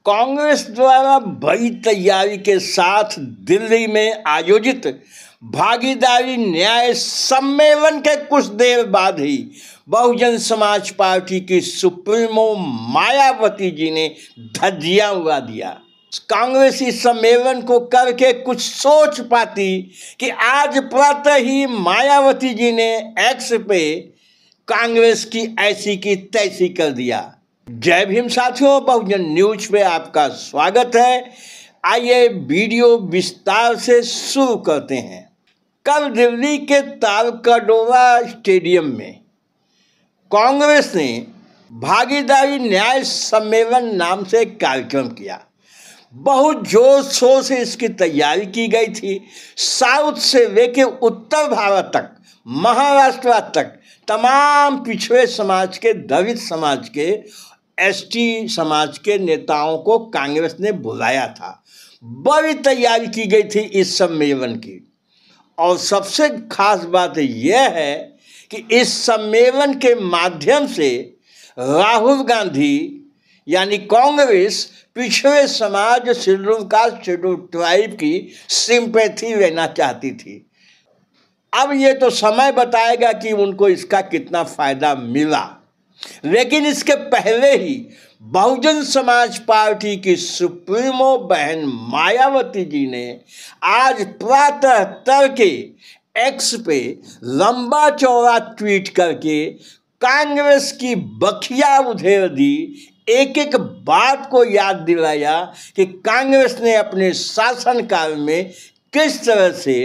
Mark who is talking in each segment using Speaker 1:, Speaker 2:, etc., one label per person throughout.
Speaker 1: कांग्रेस द्वारा बड़ी तैयारी के साथ दिल्ली में आयोजित भागीदारी न्याय सम्मेलन के कुछ देर बाद ही बहुजन समाज पार्टी की सुप्रीमो मायावती जी ने धज्जियां उड़ा दिया। कांग्रेस इस सम्मेलन को करके कुछ सोच पाती कि आज प्रातः ही मायावती जी ने एक्स पे कांग्रेस की ऐसी की तैसी कर दिया। जय भीम साथियों, बहुजन न्यूज पे आपका स्वागत है। आइए वीडियो विस्तार से शुरू करते हैं। कल दिल्ली के तालकटोरा स्टेडियम में कांग्रेस ने भागीदारी न्याय सम्मेलन नाम से एक कार्यक्रम किया। बहुत जोर शोर से इसकी तैयारी की गई थी। साउथ से लेकर उत्तर भारत तक, महाराष्ट्र तक तमाम पिछड़े समाज के, दलित समाज के, एसटी समाज के नेताओं को कांग्रेस ने बुलाया था। बड़ी तैयारी की गई थी इस सम्मेलन की। और सबसे खास बात यह है कि इस सम्मेलन के माध्यम से राहुल गांधी यानी कांग्रेस पिछड़े समाज, शेड्यूल कास्ट, शेड्यूल ट्राइब की सिंपैथी लेना चाहती थी। अब ये तो समय बताएगा कि उनको इसका कितना फायदा मिला, लेकिन इसके पहले ही बहुजन समाज पार्टी की सुप्रीमो बहन मायावती जी ने आज प्रातः तड़के एक्स पे लंबा चौड़ा ट्वीट करके कांग्रेस की बखिया उधेड़ दी। एक एक बात को याद दिलाया कि कांग्रेस ने अपने शासनकाल में किस तरह से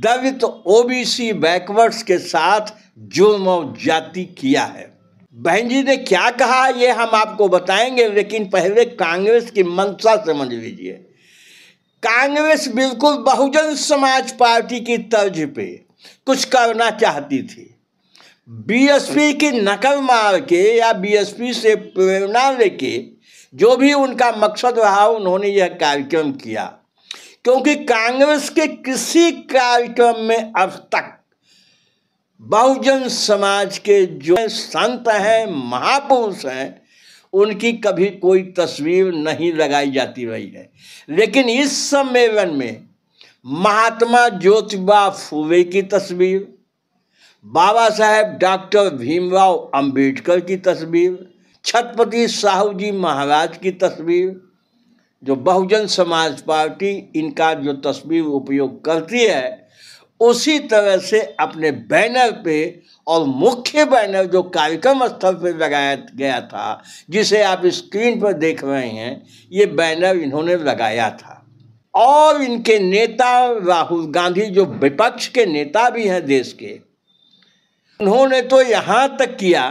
Speaker 1: दलित, ओबीसी, बैकवर्ड्स के साथ जुल्म और जाति किया है। बहन जी ने क्या कहा ये हम आपको बताएंगे, लेकिन पहले कांग्रेस की मंशा समझ लीजिए। कांग्रेस बिल्कुल बहुजन समाज पार्टी की तर्ज पे कुछ करना चाहती थी। बीएसपी की नकल मार के या बीएसपी से प्रेरणा लेके जो भी उनका मकसद रहा, उन्होंने यह कार्यक्रम किया। क्योंकि कांग्रेस के किसी कार्यक्रम में अब तक बहुजन समाज के जो संत हैं, महापुरुष हैं, उनकी कभी कोई तस्वीर नहीं लगाई जाती रही है। लेकिन इस सम्मेलन में महात्मा ज्योतिबा फुले की तस्वीर, बाबा साहेब डॉक्टर भीमराव अंबेडकर की तस्वीर, छत्रपति साहू जी महाराज की तस्वीर, जो बहुजन समाज पार्टी इनका जो तस्वीर उपयोग करती है, उसी तरह से अपने बैनर पे, और मुख्य बैनर जो कार्यक्रम स्थल पे लगाया गया था, जिसे आप स्क्रीन पर देख रहे हैं, ये बैनर इन्होंने लगाया था। और इनके नेता राहुल गांधी, जो विपक्ष के नेता भी हैं देश के, उन्होंने तो यहाँ तक किया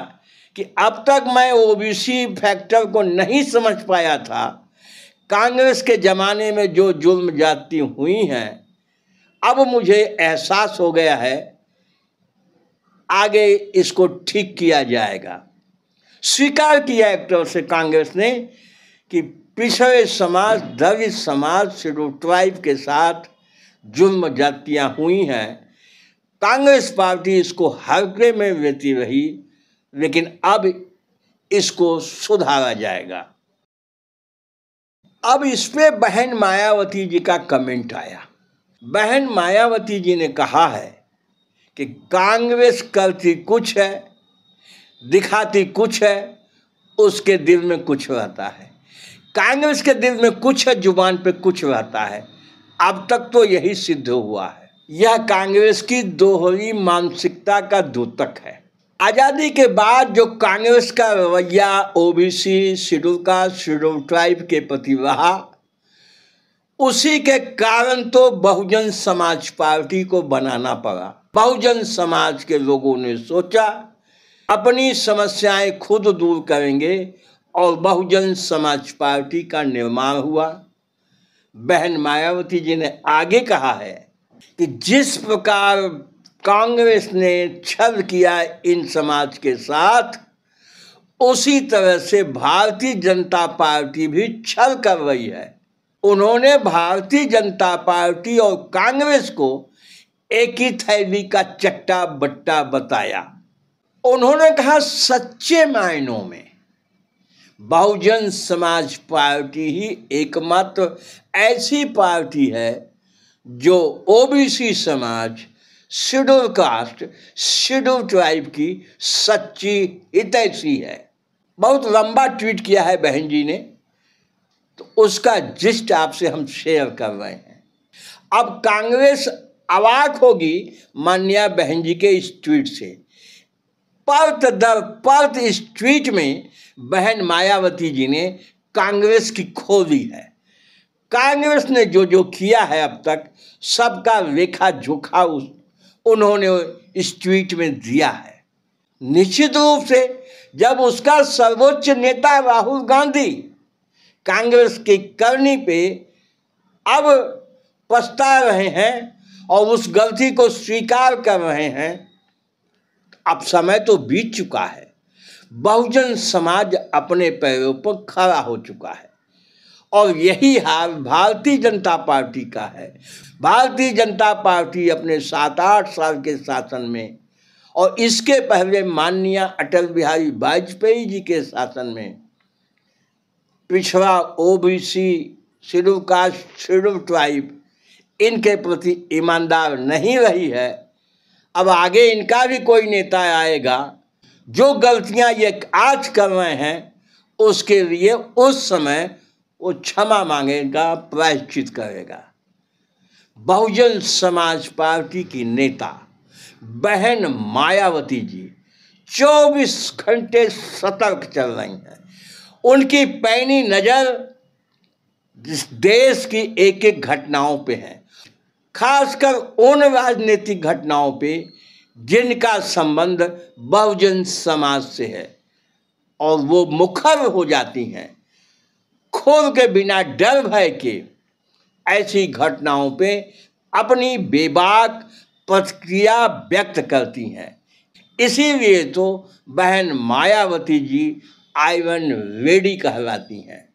Speaker 1: कि अब तक मैं ओबीसी फैक्टर को नहीं समझ पाया था। कांग्रेस के ज़माने में जो जुल्म जाति हुई हैं, अब मुझे एहसास हो गया है, आगे इसको ठीक किया जाएगा। स्वीकार किया एक तरह से कांग्रेस ने कि पिछड़े समाज, दलित समाज, शेड्यूल ट्राइब के साथ जुल्म जातियाँ हुई हैं। कांग्रेस पार्टी इसको हल्के में लेती रही, लेकिन अब इसको सुधारा जाएगा। अब इस पे बहन मायावती जी का कमेंट आया। बहन मायावती जी ने कहा है कि कांग्रेस करती कुछ है, दिखाती कुछ है, उसके दिल में कुछ रहता है। कांग्रेस के दिल में कुछ है, जुबान पे कुछ रहता है। अब तक तो यही सिद्ध हुआ है। यह कांग्रेस की दोहरी मानसिकता का द्योतक है। आज़ादी के बाद जो कांग्रेस का रवैया OBC, schedule caste, schedule tribe के प्रति रहा, उसी के कारण तो बहुजन समाज पार्टी को बनाना पड़ा। बहुजन समाज के लोगों ने सोचा अपनी समस्याएं खुद दूर करेंगे और बहुजन समाज पार्टी का निर्माण हुआ। बहन मायावती जी ने आगे कहा है कि जिस प्रकार कांग्रेस ने छल किया इन समाज के साथ, उसी तरह से भारतीय जनता पार्टी भी छल कर रही है। उन्होंने भारतीय जनता पार्टी और कांग्रेस को एक ही थैली का चट्टा बट्टा बताया। उन्होंने कहा सच्चे मायनों में बहुजन समाज पार्टी ही एकमात्र ऐसी पार्टी है जो ओबीसी समाज, शेड्यूल कास्ट, शेड्यूल ट्राइब की सच्ची हितैषी है। बहुत लंबा ट्वीट किया है बहन जी ने, तो उसका जिस्ट आपसे हम शेयर कर रहे हैं। अब कांग्रेस अवाक होगी माननीय बहन जी के इस ट्वीट से। परत दर परत इस ट्वीट में बहन मायावती जी ने कांग्रेस की खो दी है। कांग्रेस ने जो जो किया है अब तक सबका लेखा जोखा उन्होंने इस ट्वीट में दिया है। निश्चित रूप से जब उसका सर्वोच्च नेता राहुल गांधी कांग्रेस की करनी पे अब पछता रहे हैं और उस गलती को स्वीकार कर रहे हैं, अब समय तो बीत चुका है। बहुजन समाज अपने पैरों पर खड़ा हो चुका है और यही हाल भारतीय जनता पार्टी का है। भारतीय जनता पार्टी अपने 7-8 साल के शासन में और इसके पहले माननीय अटल बिहारी वाजपेयी जी के शासन में पिछड़ा, OBC, schedule caste, schedule tribe इनके प्रति ईमानदार नहीं रही है। अब आगे इनका भी कोई नेता आएगा जो गलतियां ये आज कर रहे हैं उसके लिए उस समय वो क्षमा मांगेगा, प्रायश्चित करेगा। बहुजन समाज पार्टी की नेता बहन मायावती जी 24 घंटे सतर्क चल रही हैं। उनकी पैनी नज़र देश की एक एक घटनाओं पे है, खासकर उन राजनीतिक घटनाओं पे जिनका संबंध बहुजन समाज से है, और वो मुखर हो जाती हैं खोल के बिना डर भय के ऐसी घटनाओं पे अपनी बेबाक प्रतिक्रिया व्यक्त करती हैं। इसीलिए तो बहन मायावती जी आइवन रेडी कहलाती हैं।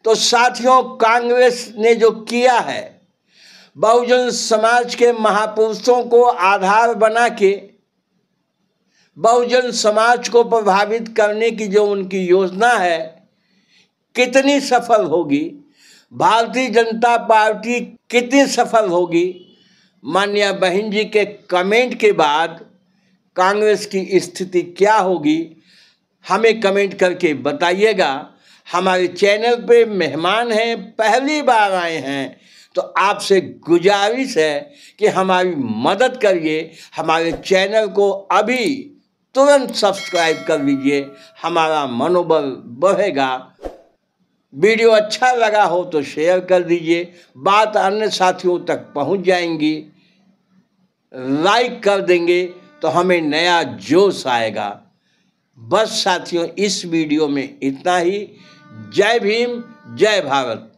Speaker 1: तो साथियों, कांग्रेस ने जो किया है, बहुजन समाज के महापुरुषों को आधार बना के बहुजन समाज को प्रभावित करने की जो उनकी योजना है, कितनी सफल होगी, भारतीय जनता पार्टी कितनी सफल होगी, माननीय बहन जी के कमेंट के बाद कांग्रेस की स्थिति क्या होगी, हमें कमेंट करके बताइएगा। हमारे चैनल पे मेहमान हैं, पहली बार आए हैं, तो आपसे गुजारिश है कि हमारी मदद करिए, हमारे चैनल को अभी तुरंत सब्सक्राइब कर लीजिए, हमारा मनोबल बढ़ेगा। वीडियो अच्छा लगा हो तो शेयर कर दीजिए, बात अन्य साथियों तक पहुंच जाएंगी। लाइक कर देंगे तो हमें नया जोश आएगा। बस साथियों, इस वीडियो में इतना ही। जय भीम, जय भारत।